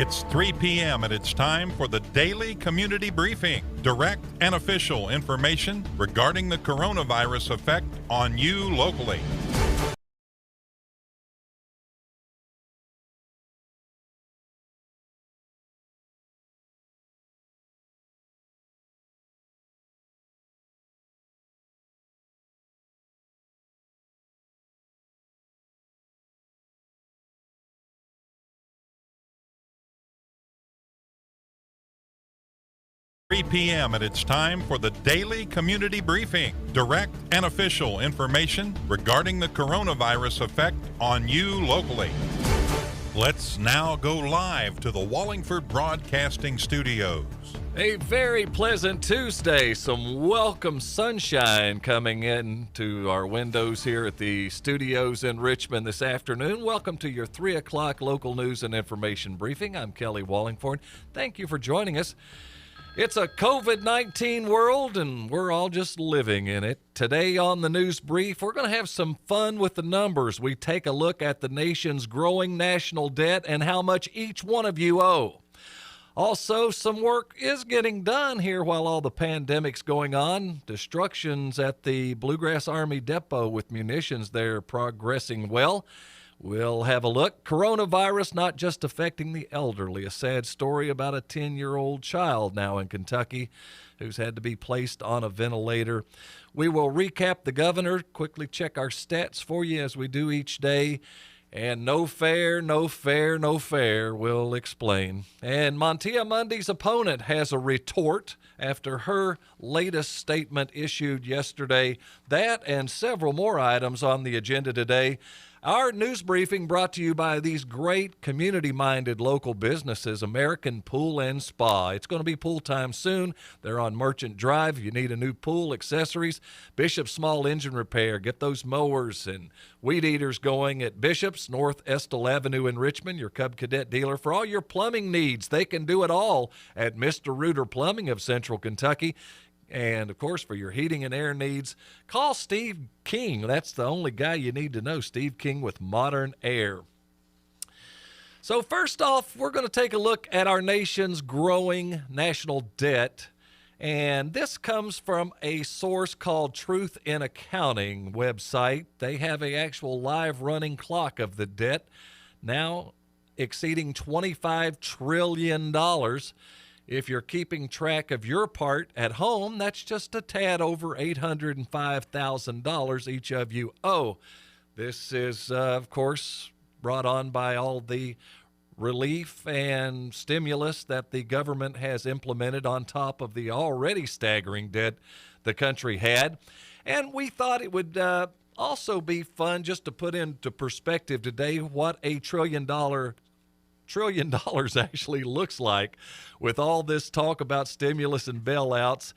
It's 3 p.m. and it's time for the Daily Community Briefing. Direct and official information regarding the coronavirus effect on you locally. Three p.m. and it's time for the Daily Community Briefing. Direct and official information regarding the coronavirus effect on you locally. Let's now go live to the Wallingford Broadcasting Studios. A very pleasant Tuesday. Some welcome sunshine coming in to our windows here at the studios in Richmond this afternoon. Welcome to your 3 o'clock local news and information briefing. I'm Kelly Wallingford. Thank you for joining us. It's a COVID-19 world, and we're all just living in it. Today on the News Brief, we're going to have some fun with the numbers. We take a look at the nation's growing national debt and how much each one of you owe. Also, some work is getting done here while all the pandemic's going on. Destructions at the Bluegrass Army Depot with munitions, they're progressing well. We'll have a look. Coronavirus not just affecting the elderly. A sad story about a 10-year-old child now in Kentucky who's had to be placed on a ventilator. We will recap the governor, quickly check our stats for you as we do each day. And no fair, no fair, no fair, we'll explain. And Montia Mundy's opponent has a retort after her latest statement issued yesterday. That and several more items on the agenda today. Our news briefing brought to you by these great community-minded local businesses, American Pool and Spa. It's going to be pool time soon. They're on Merchant Drive. If you need a new pool, accessories, Bishop's Small Engine Repair. Get those mowers and weed eaters going at Bishop's, North Estill Avenue in Richmond, your Cub Cadet dealer. For all your plumbing needs, they can do it all at Mr. Reuter Plumbing of Central Kentucky. And, of course, for your heating and air needs, call Steve King. That's the only guy you need to know, Steve King with Modern Air. So first off, we're going to take a look at our nation's growing national debt. And this comes from a source called Truth in Accounting website. They have an actual live running clock of the debt, now exceeding $25 trillion. If you're keeping track of your part at home, that's just a tad over $805,000 each of you owe. This is, of course, brought on by all the relief and stimulus that the government has implemented on top of the already staggering debt the country had. And we thought it would also be fun just to put into perspective today what a $1 trillion actually looks like with all this talk about stimulus and bailouts.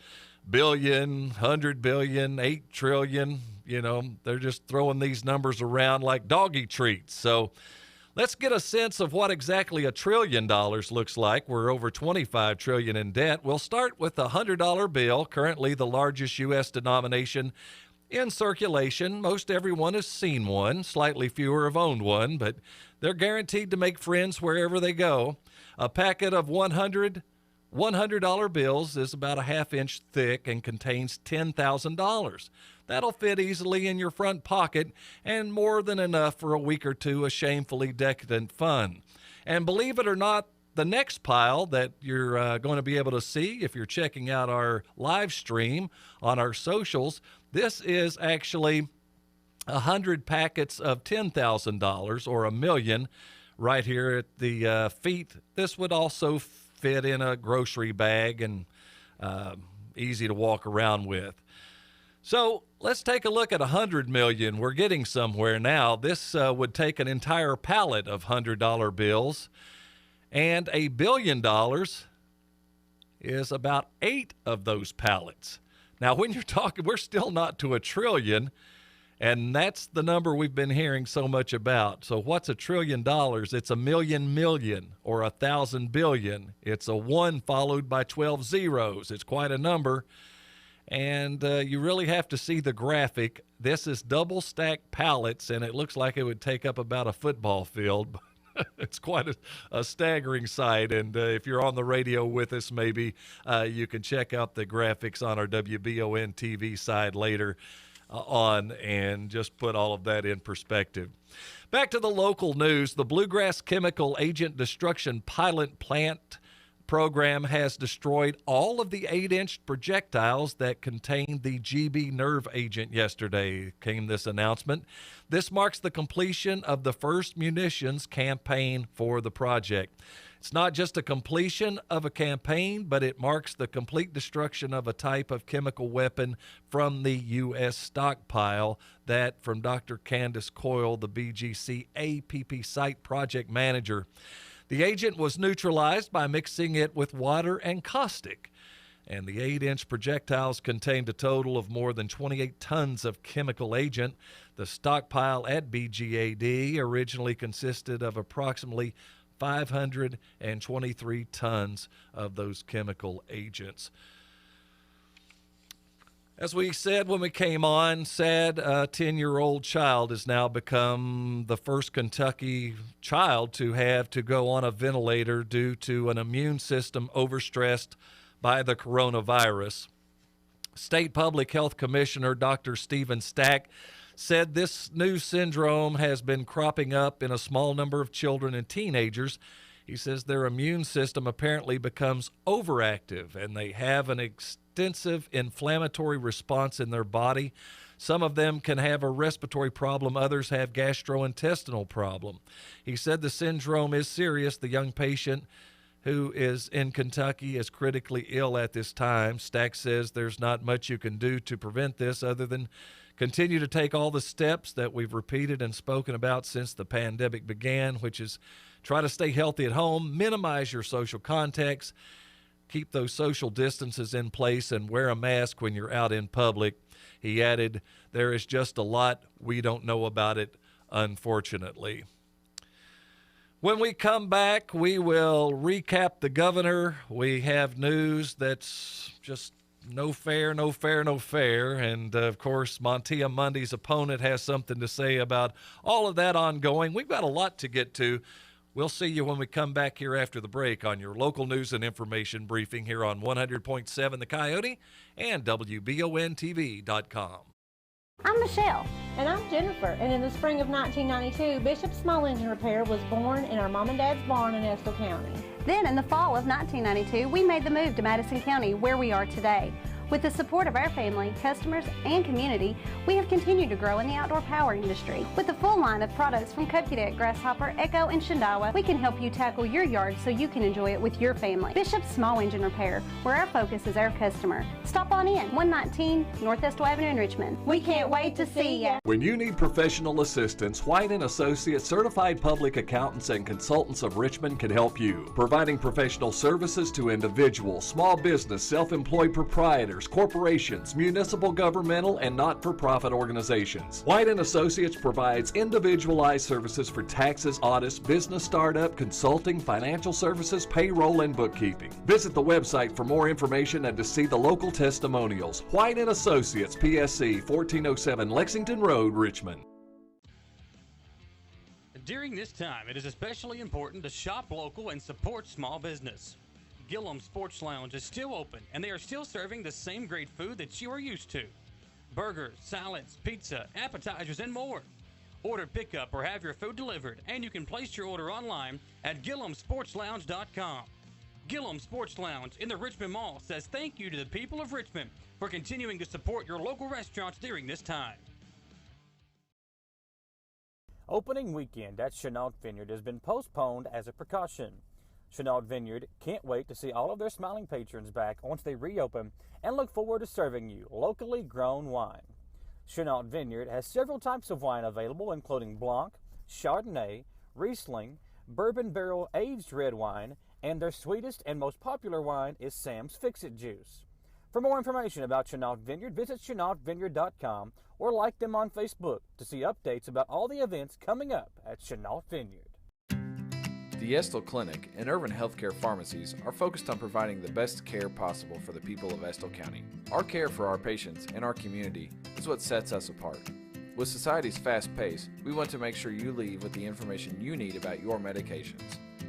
Billion, 100 billion, 8 trillion, they're just throwing these numbers around like doggy treats. So let's get a sense of what exactly $1 trillion looks like. We're over 25 trillion in debt. We'll start with the $100 bill, currently the largest U.S. denomination in circulation. Most everyone has seen one. Slightly fewer have owned one, but they're guaranteed to make friends wherever they go. A packet of $100 bills is about a half-inch thick and contains $10,000. That'll fit easily in your front pocket and more than enough for a week or two of shamefully decadent fun. And believe it or not, the next pile that you're going to be able to see if you're checking out our live stream on our socials, this is actually 100 packets of $10,000 or $1 million right here at the feet. This would also fit in a grocery bag and easy to walk around with. So let's take a look at 100 million. We're getting somewhere now. This would take an entire pallet of $100 bills, and $1 billion is about 8 of those pallets. Now, when you're talking, we're still not to $1 trillion, and that's the number we've been hearing so much about. So what's $1 trillion? It's a million or 1,000 billion. It's a 1 followed by 12 zeros. It's quite a number. And you really have to see the graphic. This is double-stacked pallets, and it looks like it would take up about a football field. It's quite a staggering sight. And if you're on the radio with us, maybe you can check out the graphics on our WBON TV side later on and just put all of that in perspective. Back to the local news. The Bluegrass Chemical Agent Destruction Pilot Plant program has destroyed all of the 8-inch projectiles that contained the GB nerve agent yesterday, came this announcement. This marks the completion of the first munitions campaign for the project. It's not just a completion of a campaign, but it marks the complete destruction of a type of chemical weapon from the U.S. stockpile. That from Dr. Candace Coyle, the BGC APP site project manager. The agent was neutralized by mixing it with water and caustic, and the 8-inch projectiles contained a total of more than 28 tons of chemical agent. The stockpile at BGAD originally consisted of approximately 523 tons of those chemical agents. As we said when we came on, sad, a 10-year-old child has now become the first Kentucky child to have to go on a ventilator due to an immune system overstressed by the coronavirus. State Public Health Commissioner Dr. Stephen Stack said this new syndrome has been cropping up in a small number of children and teenagers. He says their immune system apparently becomes overactive and they have an extensive inflammatory response in their body. Some of them can have a respiratory problem, others have gastrointestinal problem. He said the syndrome is serious. The young patient who is in Kentucky is critically ill at this time. Stack says there's not much you can do to prevent this other than continue to take all the steps that we've repeated and spoken about since the pandemic began, which is try to stay healthy at home, minimize your social contacts, keep those social distances in place, and wear a mask when you're out in public. He added, there is just a lot we don't know about it, unfortunately. When we come back, we will recap the governor. We have news that's just no fair, no fair, no fair. And, of course, Montilla Monday's opponent has something to say about all of that ongoing. We've got a lot to get to. We'll see you when we come back here after the break on your local news and information briefing here on 100.7 The Coyote and WBONTV.com. I'm Michelle. And I'm Jennifer, and in the spring of 1992, Bishop Small Engine Repair was born in our mom and dad's barn in Estill County. Then in the fall of 1992, we made the move to Madison County, where we are today. With the support of our family, customers, and community, we have continued to grow in the outdoor power industry. With a full line of products from Kokudet, Grasshopper, Echo, and Shindawa, we can help you tackle your yard so you can enjoy it with your family. Bishop Small Engine Repair, where our focus is our customer. Stop on in, 119 North Estill Avenue in Richmond. We can't wait to see ya. When you need professional assistance, White & Associates Certified Public Accountants and Consultants of Richmond can help you, providing professional services to individuals, small business, self-employed proprietors, corporations, municipal, governmental, and not-for-profit organizations. White & Associates provides individualized services for taxes, audits, business startup, consulting, financial services, payroll, and bookkeeping. Visit the website for more information and to see the local testimonials. White & Associates, PSC, 1407 Lexington Road, Richmond. During this time, it is especially important to shop local and support small business. Gillum Sports Lounge is still open, and they are still serving the same great food that you are used to. Burgers, salads, pizza, appetizers, and more. Order pickup or have your food delivered, and you can place your order online at GillumSportsLounge.com. Gillum Sports Lounge in the Richmond Mall says thank you to the people of Richmond for continuing to support your local restaurants during this time. Opening weekend at Chenault Vineyard has been postponed as a precaution. Chenault Vineyard can't wait to see all of their smiling patrons back once they reopen and look forward to serving you locally grown wine. Chenault Vineyard has several types of wine available, including Blanc, Chardonnay, Riesling, bourbon barrel aged red wine, and their sweetest and most popular wine is Sam's Fix-It Juice. For more information about Chenault Vineyard, visit ChenaultVineyard.com or like them on Facebook to see updates about all the events coming up at Chenault Vineyard. The Estill Clinic and Irvin Healthcare Pharmacies are focused on providing the best care possible for the people of Estill County. Our care for our patients and our community is what sets us apart. With society's fast pace, we want to make sure you leave with the information you need about your medications.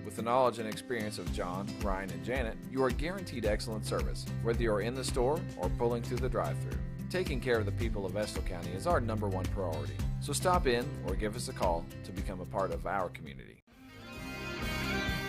With the knowledge and experience of John, Ryan, and Janet, you are guaranteed excellent service, whether you're in the store or pulling through the drive-thru. Taking care of the people of Estill County is our #1 priority, so stop in or give us a call to become a part of our community.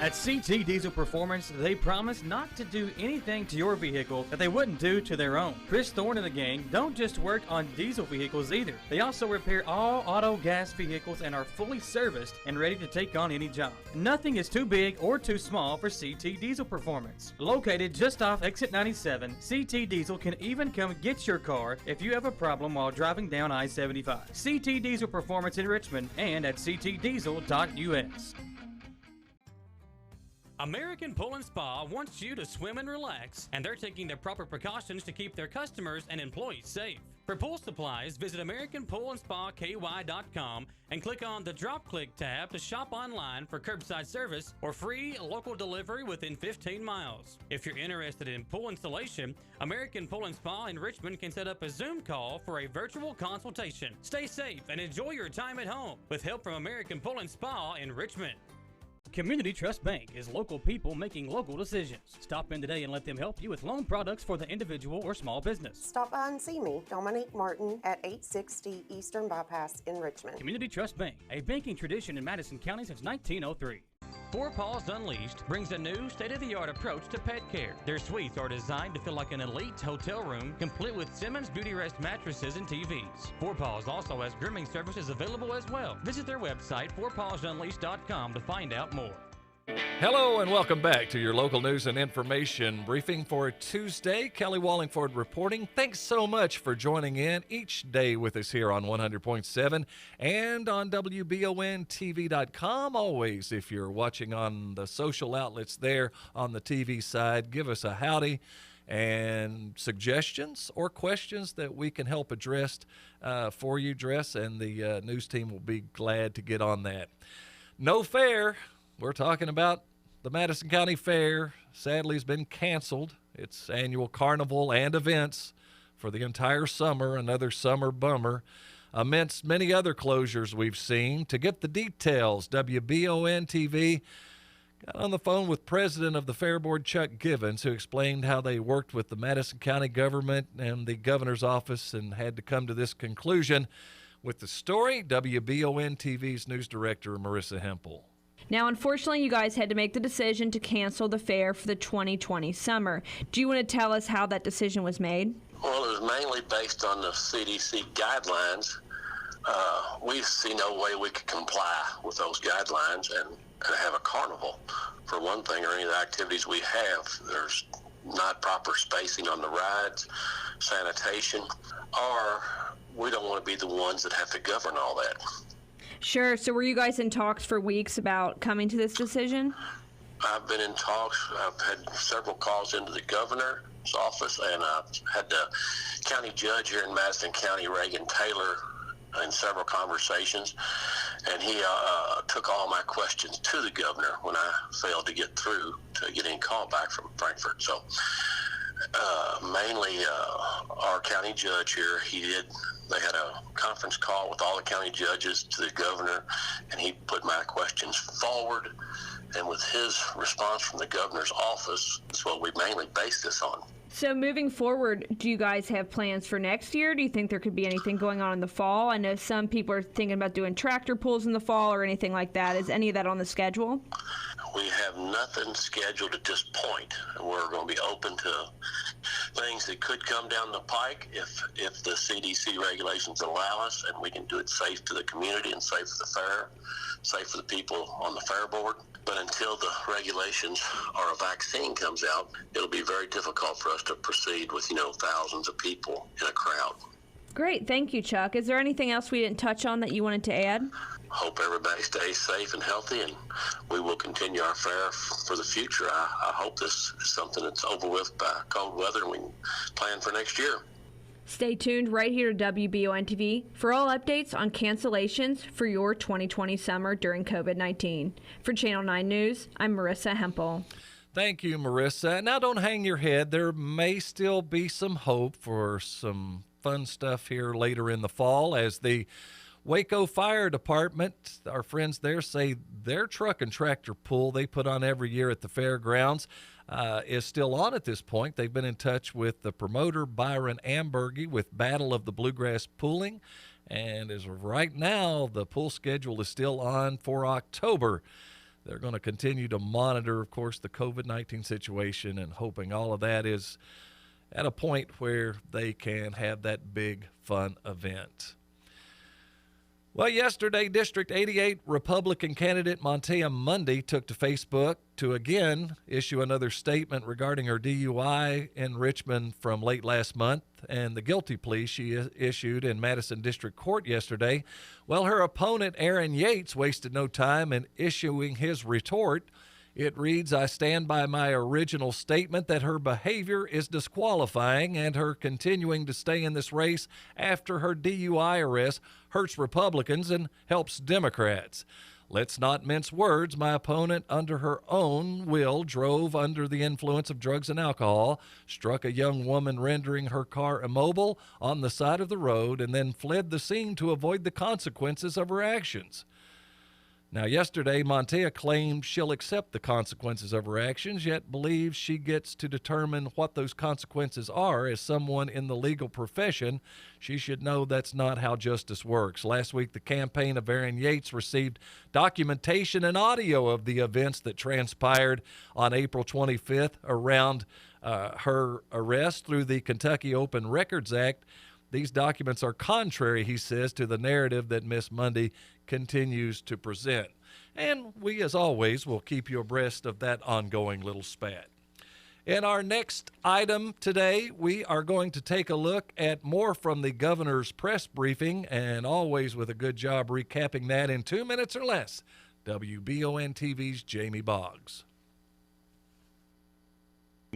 At CT Diesel Performance, they promise not to do anything to your vehicle that they wouldn't do to their own. Chris Thorne and the gang don't just work on diesel vehicles either. They also repair all auto gas vehicles and are fully serviced and ready to take on any job. Nothing is too big or too small for CT Diesel Performance. Located just off Exit 97, CT Diesel can even come get your car if you have a problem while driving down I-75. CT Diesel Performance in Richmond and at ctdiesel.us. American Pool and Spa wants you to swim and relax, and they're taking the proper precautions to keep their customers and employees safe. For pool supplies, visit AmericanPoolandSpaKY.com and click on the Drop Click tab to shop online for curbside service or free local delivery within 15 miles. If you're interested in pool installation, American Pool and Spa in Richmond can set up a Zoom call for a virtual consultation. Stay safe and enjoy your time at home with help from American Pool and Spa in Richmond. Community Trust Bank is local people making local decisions. Stop in today and let them help you with loan products for the individual or small business. Stop by and see me, Dominique Martin, at 860 Eastern Bypass in Richmond. Community Trust Bank, a banking tradition in Madison County since 1903. Four Paws Unleashed brings a new state-of-the-art approach to pet care. Their suites are designed to feel like an elite hotel room, complete with Simmons Beauty Rest mattresses and TVs. Four Paws also has grooming services available as well. Visit their website, fourpawsunleashed.com, to find out more. Hello and welcome back to your local news and information briefing for Tuesday. Kelly Wallingford reporting. Thanks so much for joining in each day with us here on 100.7 and on WBONTV.com. Always, if you're watching on the social outlets there on the TV side, give us a howdy and suggestions or questions that we can help address for you, and the news team will be glad to get on that. No fair. We're talking about the Madison County Fair. Sadly, has been canceled. Its annual carnival and events for the entire summer, another summer bummer, amidst many other closures we've seen. To get the details, WBON-TV got on the phone with President of the Fair Board, Chuck Givens, who explained how they worked with the Madison County government and the governor's office and had to come to this conclusion. With the story, WBON-TV's news director, Marissa Hempel. Now, unfortunately, you guys had to make the decision to cancel the fair for the 2020 summer. Do you want to tell us how that decision was made? Well, it was mainly based on the CDC guidelines. We see no way we could comply with those guidelines and have a carnival. For one thing, or any of the activities we have, there's not proper spacing on the rides, sanitation, or we don't want to be the ones that have to govern all that. Sure. So were you guys in talks for weeks about coming to this decision? I've been in talks. I've had several calls into the governor's office, and I've had the county judge here in Madison County, Reagan Taylor, in several conversations, and he took all my questions to the governor when I failed to get through to get any call back from Frankfurt. So mainly our county judge here, they had a conference call with all the county judges to the governor, and he put my questions forward, and with his response from the governor's office is what we mainly base this on. So moving forward, do you guys have plans for next year? Do you think there could be anything going on in the fall? I know some people are thinking about doing tractor pulls in the fall or anything like that. Is any of that on the schedule? We have nothing scheduled at this point. We're going to be open to things that could come down the pike if the CDC regulations allow us, and we can do it safe to the community and safe for the fair, safe for the people on the fair board. But until the regulations or a vaccine comes out, it'll be very difficult for us to proceed with, thousands of people in a crowd. Great. Thank you, Chuck. Is there anything else we didn't touch on that you wanted to add? Hope everybody stays safe and healthy, and we will continue our fair for the future. I hope this is something that's over with by cold weather, and we can plan for next year. Stay tuned right here to WBON-TV for all updates on cancellations for your 2020 summer during COVID-19. For Channel 9 News, I'm Marissa Hempel. Thank you, Marissa. Now, don't hang your head. There may still be some hope for some fun stuff here later in the fall as the Waco Fire Department, our friends there, say their truck and tractor pull they put on every year at the fairgrounds is still on at this point. They've been in touch with the promoter, Byron Ambergy, with Battle of the Bluegrass Pooling. And as of right now, the pull schedule is still on for October. They're going to continue to monitor, of course, the COVID-19 situation and hoping all of that is at a point where they can have that big, fun event. Well, yesterday, District 88 Republican candidate Montea Mundy took to Facebook to again issue another statement regarding her DUI in Richmond from late last month and the guilty plea she issued in Madison District Court yesterday. Well, her opponent, Aaron Yates, wasted no time in issuing his retort. It reads, "I stand by my original statement that her behavior is disqualifying and her continuing to stay in this race after her DUI arrest hurts Republicans and helps Democrats. Let's not mince words. My opponent, under her own will, drove under the influence of drugs and alcohol, struck a young woman, rendering her car immobile on the side of the road, and then fled the scene to avoid the consequences of her actions." Now, yesterday, Montea claimed she'll accept the consequences of her actions, yet believes she gets to determine what those consequences are. As someone in the legal profession, she should know that's not how justice works. Last week, the campaign of Aaron Yates received documentation and audio of the events that transpired on April 25th around her arrest through the Kentucky Open Records Act. These documents are contrary, he says, to the narrative that Miss Mundy continues to present. And we, as always, will keep you abreast of that ongoing little spat. In our next item today, we are going to take a look at more from the governor's press briefing, and always with a good job recapping that in 2 minutes or less. WBON TV's Jamie Boggs.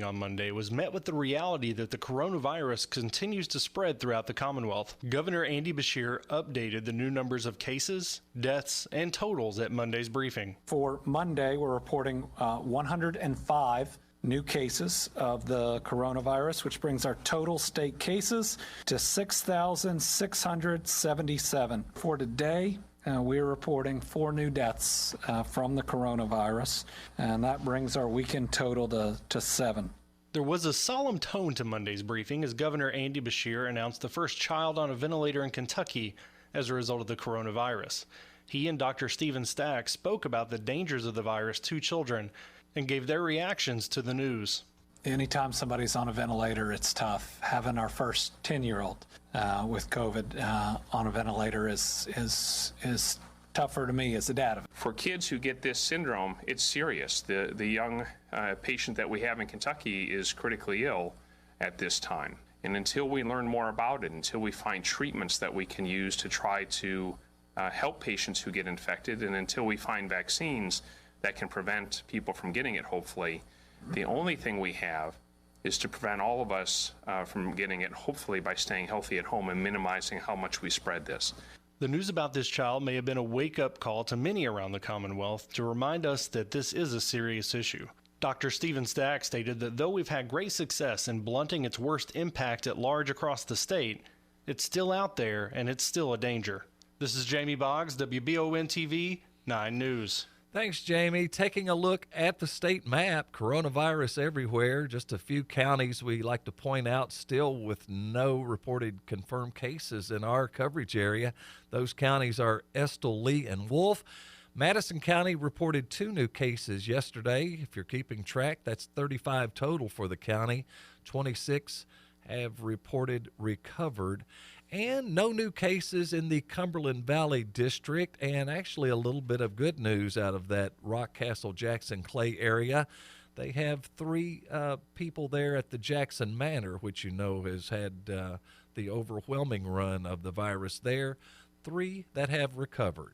On Monday was met with the reality that the coronavirus continues to spread throughout the Commonwealth. Governor Andy Beshear updated the new numbers of cases, deaths, and totals at Monday's briefing. For Monday, we're reporting 105 new cases of the coronavirus, which brings our total state cases to 6,677. For today, we're reporting 4 new deaths from the coronavirus, and that brings our weekend total to 7. There was a solemn tone to Monday's briefing as Governor Andy Beshear announced the first child on a ventilator in Kentucky as a result of the coronavirus. He and Dr. Stephen Stack spoke about the dangers of the virus to children and gave their reactions to the news. Anytime somebody's on a ventilator, it's tough. Having our first 10-year-old with COVID on a ventilator is tougher to me as a dad. For kids who get this syndrome, it's serious. The young patient that we have in Kentucky is critically ill at this time. And until we learn more about it, until we find treatments that we can use to try to help patients who get infected, and until we find vaccines that can prevent people from getting it, hopefully, the only thing we have is to prevent all of us from getting it, hopefully by staying healthy at home and minimizing how much we spread this. The news about this child may have been a wake-up call to many around the Commonwealth to remind us that this is a serious issue. Dr. Stephen Stack stated that though we've had great success in blunting its worst impact at large across the state, it's still out there and it's still a danger. This is Jamie Boggs, WBON TV, 9 News. Thanks, Jamie. Taking a look at the state map, coronavirus everywhere. Just a few counties we like to point out still with no reported confirmed cases in our coverage area. Those counties are Estill, Lee, and Wolf. Madison County reported 2 new cases yesterday. If you're keeping track, that's 35 total for the county. 26 have reported recovered. And no new cases in the Cumberland Valley District, and actually a little bit of good news out of that Rockcastle, Jackson, Clay area. They have 3 people there at the Jackson Manor, which you know has had the overwhelming run of the virus there. 3 that have recovered.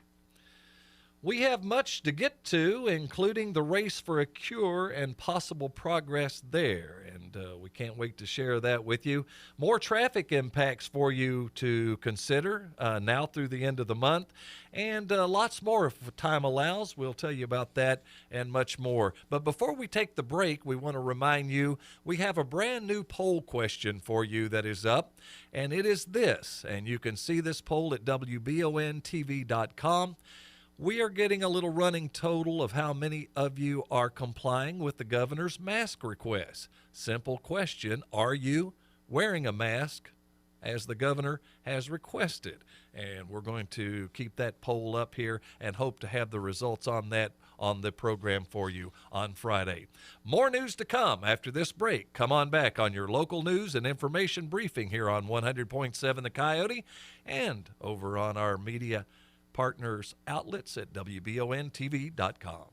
We have much to get to, including the race for a cure and possible progress there, and we can't wait to share that with you. More traffic impacts for you to consider now through the end of the month, and lots more if time allows. We'll tell you about that and much more. But before we take the break, we want to remind you we have a brand new poll question for you that is up, and it is this, and you can see this poll at WBONTV.com. We are getting a little running total of how many of you are complying with the governor's mask request. Simple question, are you wearing a mask as the governor has requested? And we're going to keep that poll up here and hope to have the results on that on the program for you on Friday. More news to come after this break. Come on back on your local news and information briefing here on 100.7 The Coyote and over on our media partners outlets at WBONTV.com.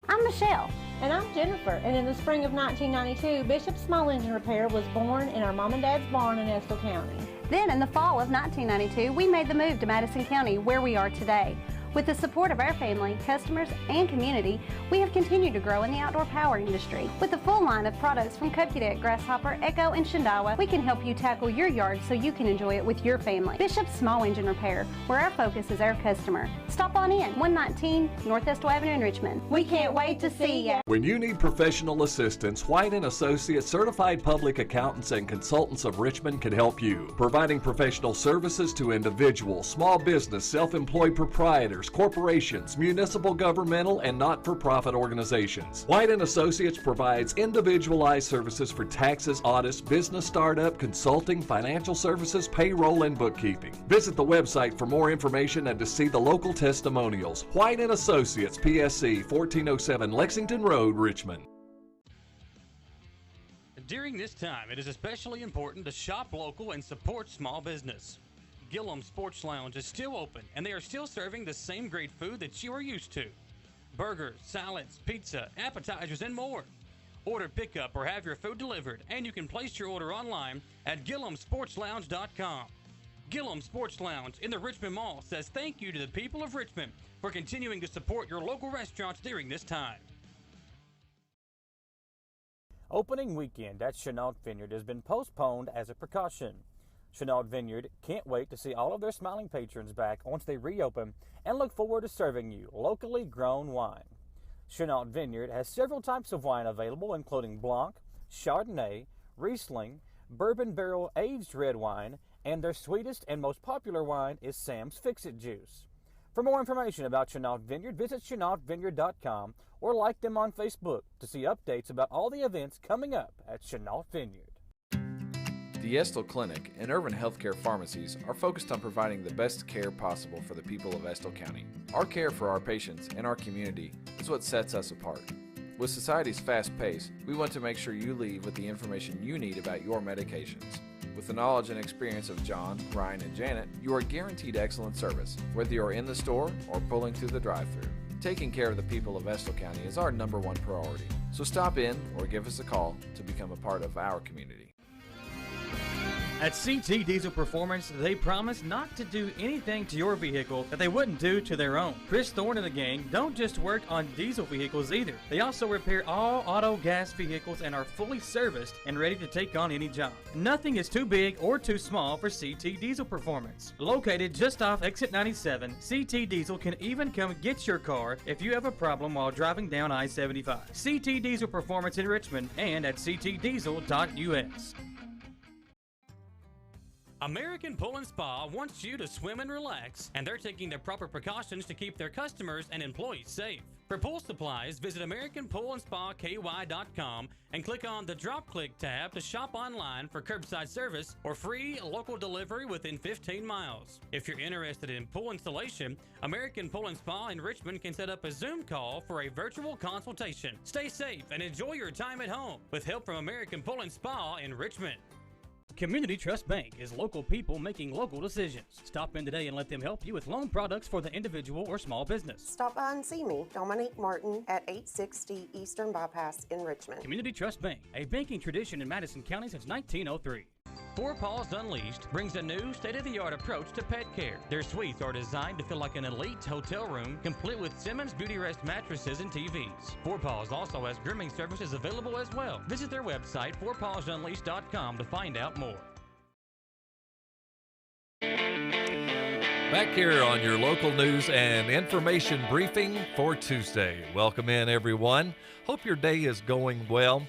I'm Michelle. And I'm Jennifer. And in the spring of 1992, Bishop Small Engine Repair was born in our mom and dad's barn in Estill County. Then in the fall of 1992, we made the move to Madison County, where we are today. With the support of our family, customers, and community, we have continued to grow in the outdoor power industry. With a full line of products from Kokudet, Grasshopper, Echo, and Shindawa, we can help you tackle your yard so you can enjoy it with your family. Bishop Small Engine Repair, where our focus is our customer. Stop on in, 119 North Estill Avenue in Richmond. We can't wait to see you. When you need professional assistance, White & Associates Certified Public Accountants and Consultants of Richmond can help you, providing professional services to individuals, small business, self-employed proprietors, corporations, municipal, governmental, and not-for-profit organizations. White & Associates provides individualized services for taxes, audits, business startup, consulting, financial services, payroll, and bookkeeping. Visit the website for more information and to see the local testimonials. White & Associates, PSC, 1407 Lexington Road, Richmond. During this time, it is especially important to shop local and support small business. Gillum Sports Lounge is still open, and they are still serving the same great food that you are used to. Burgers, salads, pizza, appetizers, and more. Order pickup or have your food delivered, and you can place your order online at GillumSportsLounge.com. Gillum Sports Lounge in the Richmond Mall says thank you to the people of Richmond for continuing to support your local restaurants during this time. Opening weekend at Chenault Vineyard has been postponed as a precaution. Chenault Vineyard can't wait to see all of their smiling patrons back once they reopen and look forward to serving you locally grown wine. Chenault Vineyard has several types of wine available, including Blanc, Chardonnay, Riesling, bourbon barrel aged red wine, and their sweetest and most popular wine is Sam's Fix-It Juice. For more information about Chenault Vineyard, visit ChenaultVineyard.com or like them on Facebook to see updates about all the events coming up at Chenault Vineyard. The Estill Clinic and Irvin Healthcare Pharmacies are focused on providing the best care possible for the people of Estill County. Our care for our patients and our community is what sets us apart. With society's fast pace, we want to make sure you leave with the information you need about your medications. With the knowledge and experience of John, Ryan, and Janet, you are guaranteed excellent service, whether you're in the store or pulling through the drive-thru. Taking care of the people of Estill County is our #1 priority, so stop in or give us a call to become a part of our community. At CT Diesel Performance, they promise not to do anything to your vehicle that they wouldn't do to their own. Chris Thorne and the gang don't just work on diesel vehicles either. They also repair all auto gas vehicles and are fully serviced and ready to take on any job. Nothing is too big or too small for CT Diesel Performance. Located just off Exit 97, CT Diesel can even come get your car if you have a problem while driving down I-75. CT Diesel Performance in Richmond and at ctdiesel.us. American Pool & Spa wants you to swim and relax, and they're taking the proper precautions to keep their customers and employees safe. For pool supplies, visit AmericanPoolAndSpaKY.com and click on the Drop-Click tab to shop online for curbside service or free local delivery within 15 miles. If you're interested in pool installation, American Pool & Spa in Richmond can set up a Zoom call for a virtual consultation. Stay safe and enjoy your time at home with help from American Pool & Spa in Richmond. Community Trust Bank is local people making local decisions. Stop in today and let them help you with loan products for the individual or small business. Stop by and see me, Dominique Martin, at 860 Eastern Bypass in Richmond. Community Trust Bank, a banking tradition in Madison County since 1903. Four Paws Unleashed brings a new state-of-the-art approach to pet care. Their suites are designed to feel like an elite hotel room, complete with Simmons Beauty Rest mattresses and TVs. Four Paws also has grooming services available as well. Visit their website, fourpawsunleashed.com, to find out more. Back here on your local news and information briefing for Tuesday. Welcome in, everyone. Hope your day is going well.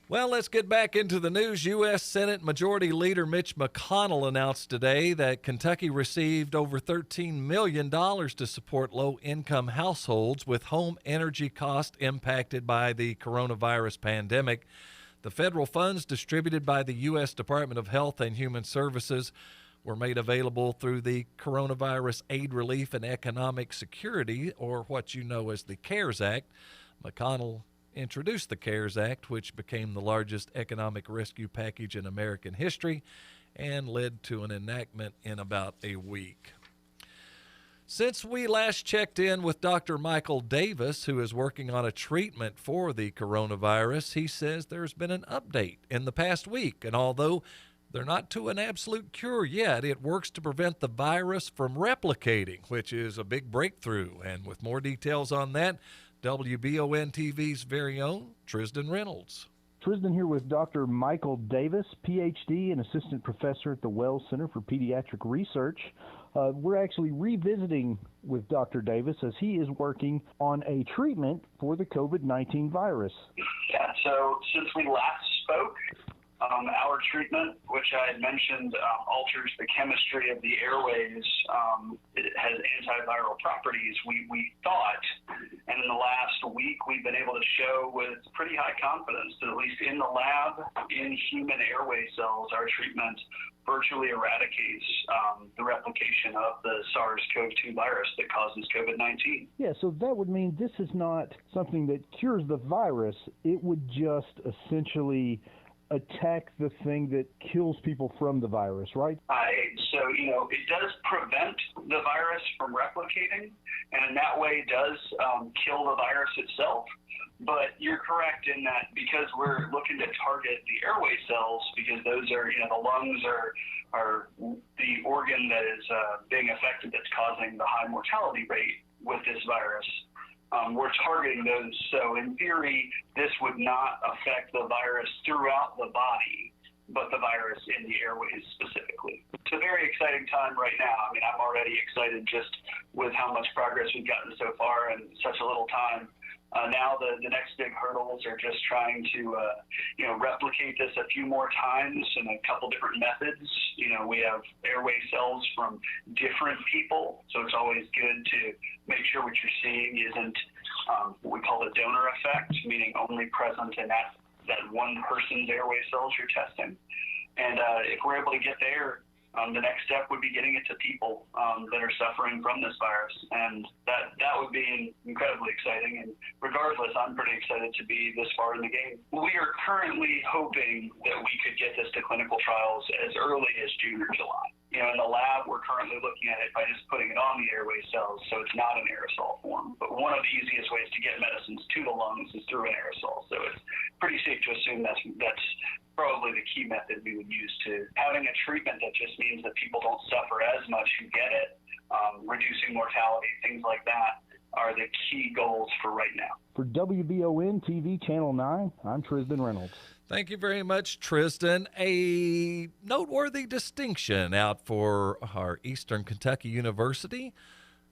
Well, let's get back into the news. U.S. Senate Majority Leader Mitch McConnell announced today that Kentucky received over $13 million to support low-income households with home energy costs impacted by the coronavirus pandemic. The federal funds distributed by the U.S. Department of Health and Human Services were made available through the Coronavirus Aid, Relief, and Economic Security, or what you know as the CARES Act. McConnell introduced the CARES Act, which became the largest economic rescue package in American history and led to an enactment in about a week. Since we last checked in with Dr. Michael Davis, who is working on a treatment for the coronavirus, he says there's been an update in the past week, and although they're not to an absolute cure yet, it works to prevent the virus from replicating, which is a big breakthrough. And with more details on that, WBON TV's very own Tristan Reynolds. Tristan here with Dr. Michael Davis, Ph.D. and Assistant Professor at the Wells Center for Pediatric Research. We're actually revisiting with Dr. Davis as he is working on a treatment for the COVID-19 virus. Yeah, so since we last spoke, our treatment, which I had mentioned, alters the chemistry of the airways. It has antiviral properties, we thought. And in the last week, we've been able to show with pretty high confidence that at least in the lab, in human airway cells, our treatment virtually eradicates the replication of the SARS-CoV-2 virus that causes COVID-19. Yeah, so that would mean this is not something that cures the virus. It would just essentially attack the thing that kills people from the virus, right? So, it does prevent the virus from replicating, and in that way does kill the virus itself. But you're correct in that because we're looking to target the airway cells, because those are, the lungs are the organ that is being affected that's causing the high mortality rate with this virus. We're targeting those. So in theory, this would not affect the virus throughout the body, but the virus in the airways specifically. It's a very exciting time right now. I mean, I'm already excited just with how much progress we've gotten so far in such a little time. Now the next big hurdles are just trying to, replicate this a few more times in a couple different methods. We have airway cells from different people, so it's always good to make sure what you're seeing isn't what we call the donor effect, meaning only present in that one person's airway cells you're testing. And if we're able to get there, the next step would be getting it to people that are suffering from this virus, and that would be incredibly exciting. And regardless, I'm pretty excited to be this far in the game. We are currently hoping that we could get this to clinical trials as early as June or July. In the lab, we're currently looking at it by just putting it on the airway cells, so it's not an aerosol form. But one of the easiest ways to get medicines to the lungs is through an aerosol, so it's pretty safe to assume that's probably the key method we would use to having a treatment that just means that people don't suffer as much who get it, reducing mortality, things like that are the key goals for right now. For WBON TV Channel 9, I'm Tristan Reynolds. Thank you very much, Tristan. A noteworthy distinction out for our Eastern Kentucky University.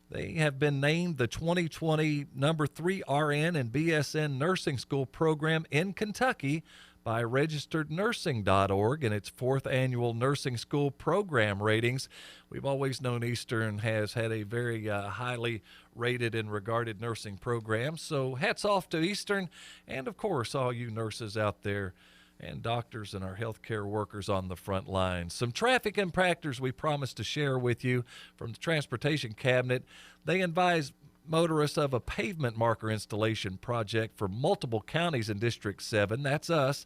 They have been named the 2020 number 3 RN and BSN nursing school program in Kentucky by registerednursing.org in its 4th annual nursing school program ratings. We've always known Eastern has had a very highly rated and regarded nursing program, so hats off to Eastern and, of course, all you nurses out there and doctors and our healthcare workers on the front lines. Some traffic impactors we promised to share with you from the Transportation Cabinet. They advise motorists of a pavement marker installation project for multiple counties in District 7. That's us.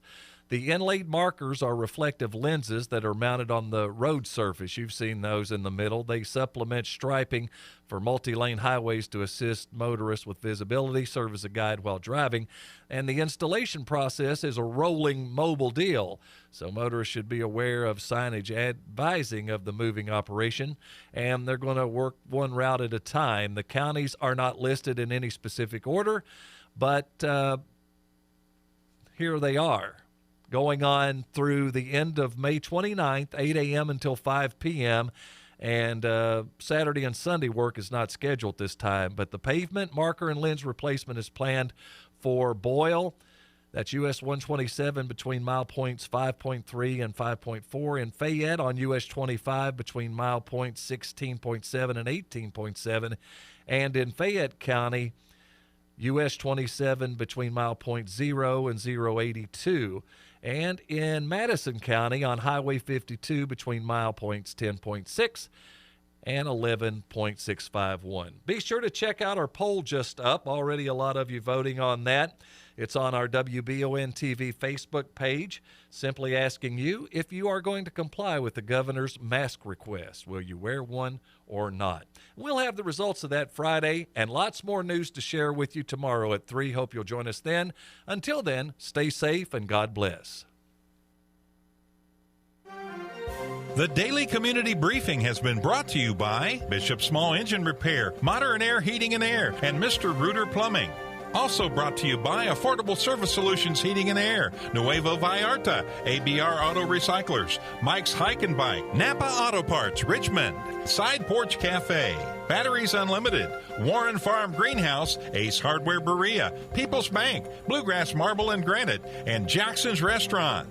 The inlaid markers are reflective lenses that are mounted on the road surface. You've seen those in the middle. They supplement striping for multi-lane highways to assist motorists with visibility, serve as a guide while driving. And the installation process is a rolling mobile deal, so motorists should be aware of signage advising of the moving operation, and they're going to work one route at a time. The counties are not listed in any specific order, but here they are, going on through the end of May 29th, 8 a.m. until 5 p.m., and Saturday and Sunday work is not scheduled this time, but the pavement, marker, and lens replacement is planned for Boyle. That's US 127 between mile points 5.3 and 5.4. In Fayette on US 25 between mile points 16.7 and 18.7. And in Fayette County, US 27 between mile point 0 and 082. And in Madison County on Highway 52 between mile points 10.6 and 11.651. Be sure to check out our poll just up. Already a lot of you voting on that. It's on our WBON TV Facebook page, simply asking you if you are going to comply with the governor's mask request. Will you wear one or not? We'll have the results of that Friday and lots more news to share with you tomorrow at 3. Hope you'll join us then. Until then, stay safe and God bless. The Daily Community Briefing has been brought to you by Bishop Small Engine Repair, Modern Air Heating and Air, and Mr. Reuter Plumbing. Also brought to you by Affordable Service Solutions Heating and Air, Nuevo Vallarta, ABR Auto Recyclers, Mike's Hike and Bike, Napa Auto Parts, Richmond, Side Porch Cafe, Batteries Unlimited, Warren Farm Greenhouse, Ace Hardware Berea, People's Bank, Bluegrass Marble and Granite, and Jackson's Restaurant.